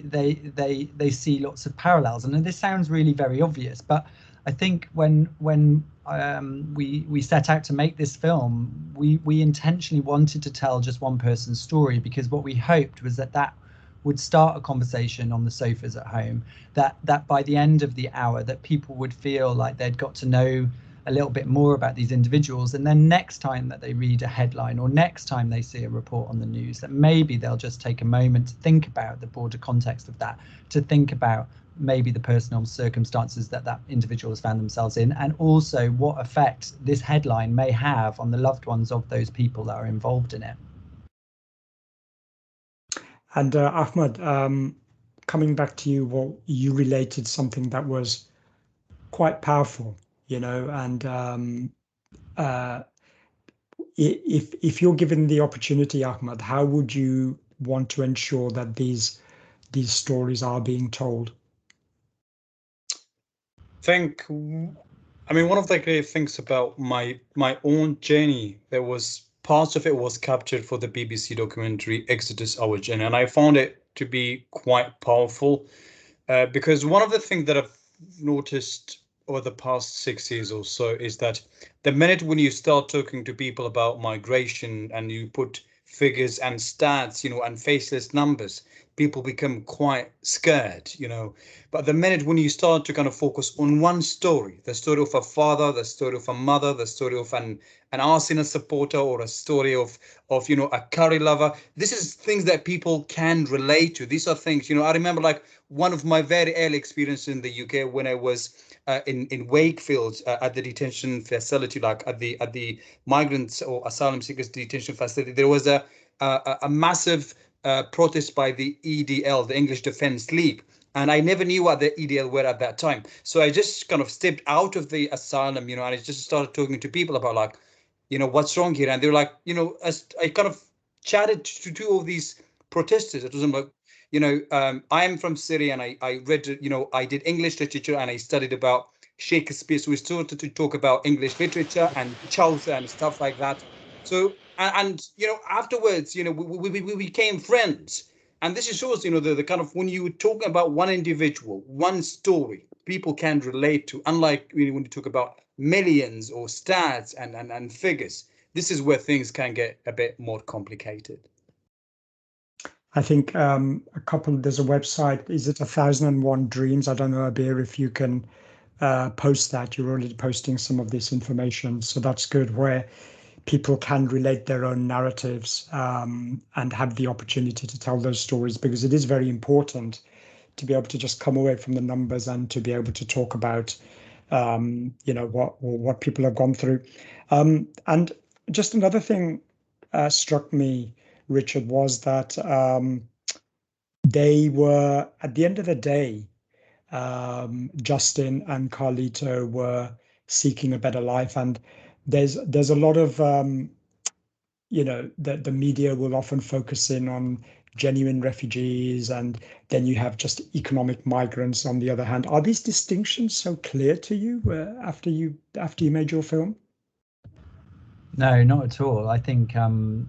see lots of parallels. And this sounds really very obvious, but I think when we set out to make this film, we intentionally wanted to tell just one person's story, because what we hoped was that would start a conversation on the sofas at home, that by the end of the hour that people would feel like they'd got to know a little bit more about these individuals, and then next time that they read a headline or next time they see a report on the news, that maybe they'll just take a moment to think about the broader context of that, to think about maybe the personal circumstances that that individual has found themselves in, and also what effect this headline may have on the loved ones of those people that are involved in it. And Ahmed, coming back to you, well, you related something that was quite powerful, you know, and if you're given the opportunity, Ahmed, how would you want to ensure that these stories are being told? I mean, one of the great things about my own journey, there was parts of it was captured for the BBC documentary Exodus, Our Journey, and I found it to be quite powerful because one of the things that I've noticed over the past 6 years or so is that the minute when you start talking to people about migration and you put figures and stats, you know, and faceless numbers, people become quite scared, you know. But the minute when you start to kind of focus on one story, the story of a father, the story of a mother, the story of an Arsenal supporter, or a story of you know, a curry lover, this is things that people can relate to. These are things, you know, I remember like one of my very early experiences in the UK when I was in Wakefield at the detention facility, like at the migrants or asylum seekers detention facility. There was a massive protest by the EDL, the English Defence League. And I never knew what the EDL were at that time. So I just kind of stepped out of the asylum, you know, and I just started talking to people about like, you know, what's wrong here? And they're like, you know, as I kind of chatted to two of these protesters. It was like, you know, I am from Syria and I read, you know, I did English literature and I studied about Shakespeare. So we started to talk about English literature and Chaucer and stuff like that. So, and you know, afterwards, you know, we became friends. And this shows, you know, the kind of when you were talking about one individual, one story, people can relate to, unlike when you talk about millions or stats and figures. This is where things can get a bit more complicated. I think there's a website, is it 1001 Dreams? I don't know, Abir, if you can post that. You're already posting some of this information, so that's good, where people can relate their own narratives and have the opportunity to tell those stories, because it is very important to be able to just come away from the numbers and to be able to talk about you know, what people have gone through. And just another thing struck me, Richard, was that they were, at the end of the day, Justin and Carlito were seeking a better life, and there's a lot of you know, the media will often focus in on genuine refugees, and then you have just economic migrants on the other hand. Are these distinctions so clear to you after you made your film? No, not at all. I think from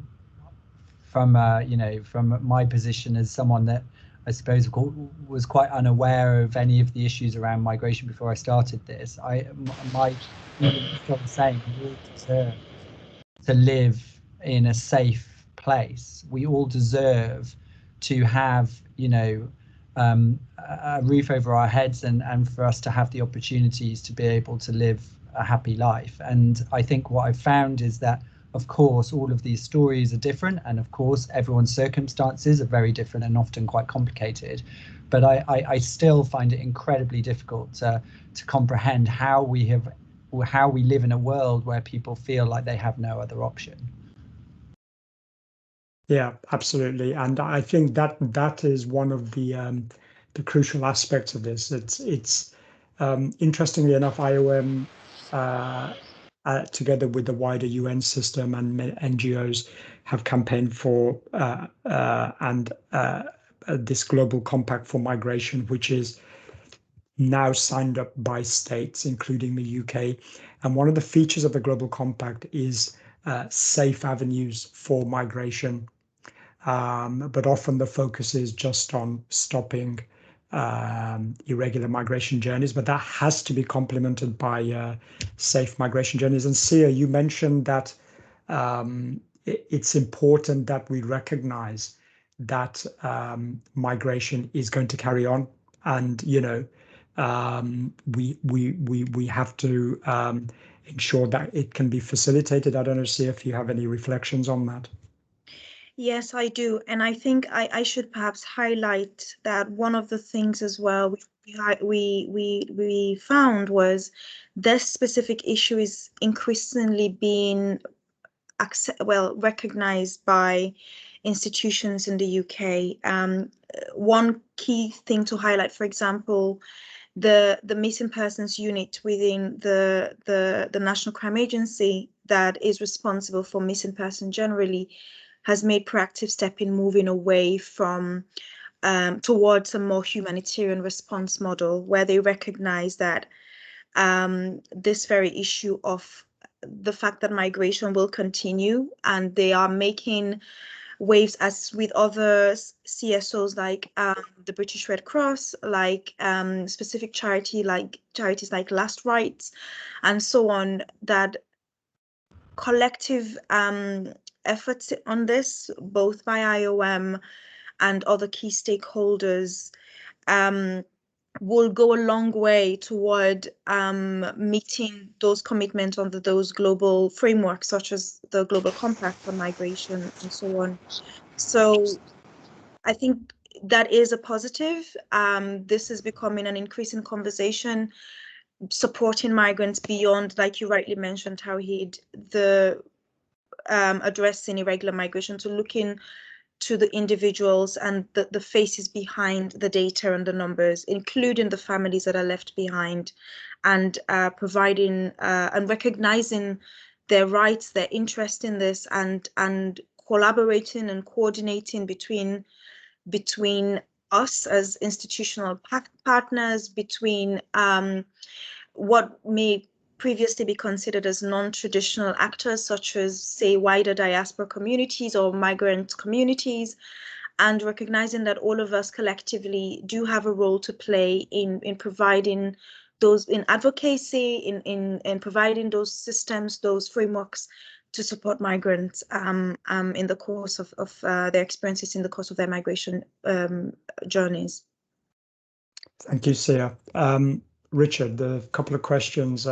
you know, from my position as someone that I suppose was quite unaware of any of the issues around migration before I started this, my feeling is still the same. We all deserve to live in a safe place. We all deserve to have, you know, a roof over our heads and for us to have the opportunities to be able to live a happy life. And I think what I've found is that, of course, all of these stories are different, and of course everyone's circumstances are very different and often quite complicated, but I still find it incredibly difficult to comprehend how we live in a world where people feel like they have no other option. Yeah, absolutely. And I think that is one of the crucial aspects of this. It's interestingly enough, IOM together with the wider UN system and NGOs have campaigned for this global compact for migration, which is now signed up by states, including the UK. And one of the features of the global compact is safe avenues for migration. But often the focus is just on stopping irregular migration journeys, but that has to be complemented by safe migration journeys. And Sia, you mentioned that it's important that we recognize that migration is going to carry on, and we have to ensure that it can be facilitated. I don't know, see if you have any reflections on that. Yes, I do. And I think I should perhaps highlight that one of the things as well we found was this specific issue is increasingly being recognized by institutions in the UK. One key thing to highlight, for example, the missing persons unit within the National Crime Agency that is responsible for missing persons generally has made proactive step in moving away from towards a more humanitarian response model, where they recognize that this very issue of the fact that migration will continue, and they are making waves as with other CSOs like the British Red Cross, like specific charities like Last Rites, and so on, that collective efforts on this, both by IOM and other key stakeholders, will go a long way toward meeting those commitments under those global frameworks, such as the Global Compact on Migration and so on. So I think that is a positive. This is becoming an increasing conversation, supporting migrants beyond, like you rightly mentioned, Tawhid, the addressing irregular migration, to looking to the individuals and the faces behind the data and the numbers, including the families that are left behind, and providing and recognizing their rights, their interest in this, and collaborating and coordinating between us as institutional partners, between what may previously be considered as non-traditional actors, such as, say, wider diaspora communities or migrant communities, and recognizing that all of us collectively do have a role to play in providing those, in advocacy, in providing those systems, those frameworks to support migrants in the course of their experiences, in the course of their migration journeys. Thank you, Sia. Richard, a couple of questions.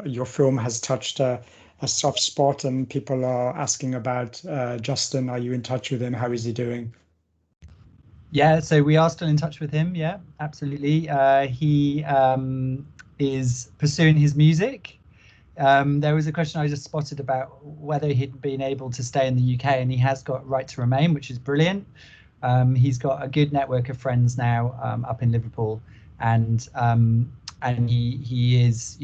Your film has touched a soft spot, and people are asking about Justin. Are you in touch with him? How is he doing? Yeah, so we are still in touch with him. Yeah, absolutely. He is pursuing his music. There was a question I just spotted about whether he'd been able to stay in the UK, and he has got right to remain, which is brilliant. He's got a good network of friends now up in Liverpool, and he is,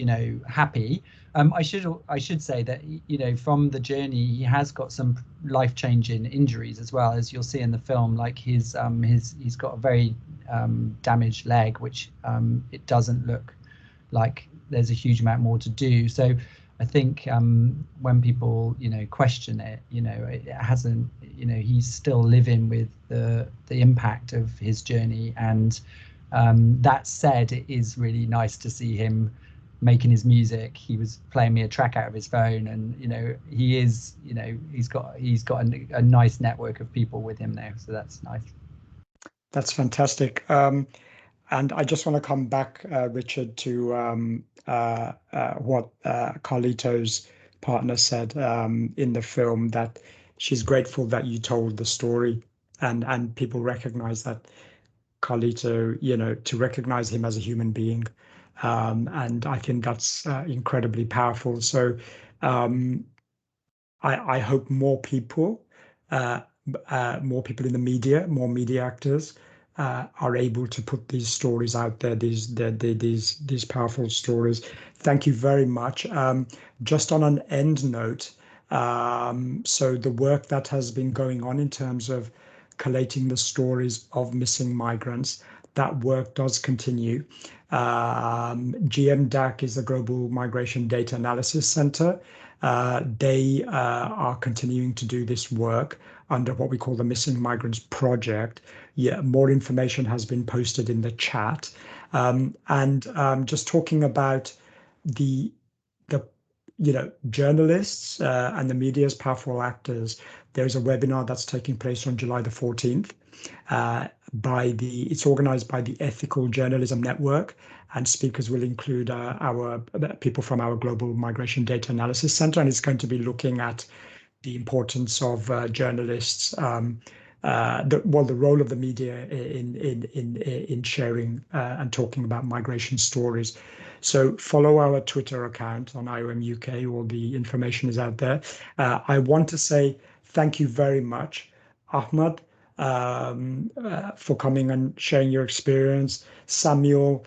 happy. I should say that, from the journey, he has got some life-changing injuries as well, as you'll see in the film. Like he's got a very damaged leg, which it doesn't look like there's a huge amount more to do. So I think when people question it, it hasn't, he's still living with the impact of his journey. And that said, it is really nice to see him making his music. He was playing me a track out of his phone, and he is, he's got a nice network of people with him now, so that's nice. That's fantastic. And I just want to come back, Richard, to what Carlito's partner said in the film, that she's grateful that you told the story, and people recognize that Carlito, to recognize him as a human being. And I think that's incredibly powerful. So I hope more people in the media, more media actors, are able to put these stories out there, these powerful stories. Thank you very much. Just on an end note, so the work that has been going on in terms of collating the stories of missing migrants, that work does continue. GMDAC is the Global Migration Data Analysis Center. They are continuing to do this work under what we call the Missing Migrants Project. Yeah, more information has been posted in the chat. And just talking about the journalists and the media as powerful actors. There's a webinar that's taking place on July the 14th. It's organized by the Ethical Journalism Network, and speakers will include our people from our Global Migration Data Analysis Center, and it's going to be looking at the importance of journalists, the role of the media in sharing and talking about migration stories. So follow our Twitter account on IOM UK. All the information is out there. I want to say thank you very much, Ahmad, for coming and sharing your experience. Samuel,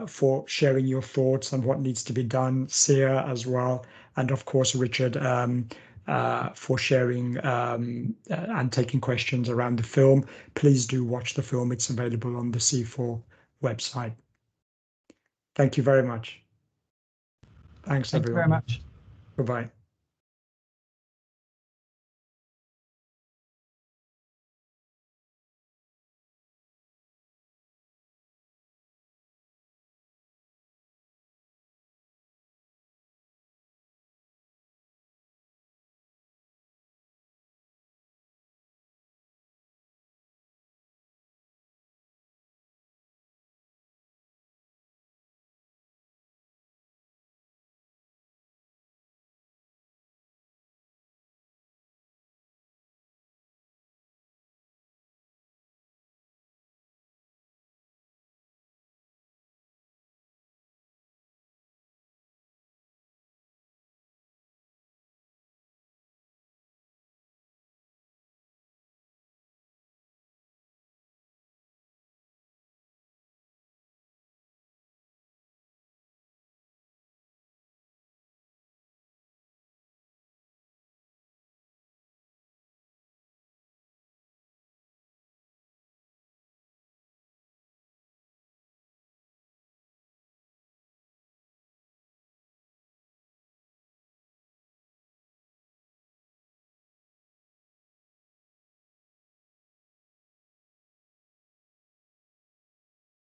for sharing your thoughts on what needs to be done. Sia as well. And of course, Richard, for sharing and taking questions around the film. Please do watch the film. It's available on the C4 website. Thank you very much. Thanks, everyone. Thank you very much. Goodbye.